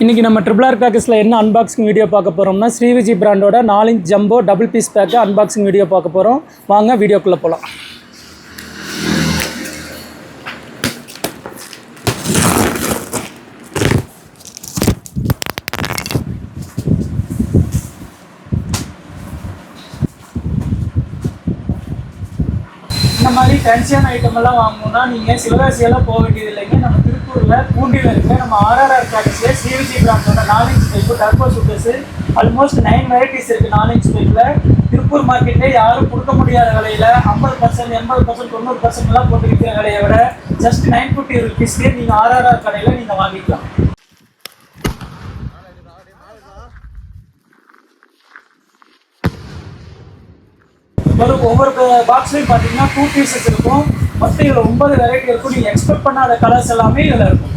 இன்றைக்கி நம்ம triple R பேக்கஸில் என்ன அன்பாக்சிங் வீடியோ பார்க்க போகிறோம்னா ஸ்ரீவிஜி பிராண்டோட 4 inch jumbo double piece bag unboxing video பார்க்க போகிறோம். வாங்க வீடியோக்குள்ளே போகலாம். இந்த மாதிரி ஃபேன்சியான ஐட்டமெல்லாம் வாங்கணும்னா நீங்கள் சிவகாசியெல்லாம் போக வேண்டியது இல்லைங்க. நம்ம திருப்பூரில் பூண்டியில் இருக்க நம்ம ஆர்ஆர் பேக்கஸில் ஸ்ரீவிஜி பிராண்டோட 4 inch pipe turbo shooters almost 9 varieties இருக்குது. 4 இன்ச் பைப்பில் திருப்பூர் மார்க்கெட்டில் யாரும் கொடுக்க முடியாத விலையில் 50%, 80%, 90%லாம் போட்டு விற்கிற விலையை விட ஜஸ்ட் 950 ருபீஸ்க்கு நீங்கள் ஆர்ஆர் கடையில் நீங்கள் வாங்கிக்கலாம். ஒவ்வொரு பாக்ஸ்லையும் பார்த்தீங்கன்னா 2 பீசஸ் இருக்கும். மொத்தம் இதில் 9 வெரைட்டி இருக்கும். நீங்கள் எக்ஸ்பெக்ட் பண்ணாத கலர்ஸ் எல்லாமே இதில் இருக்கும்.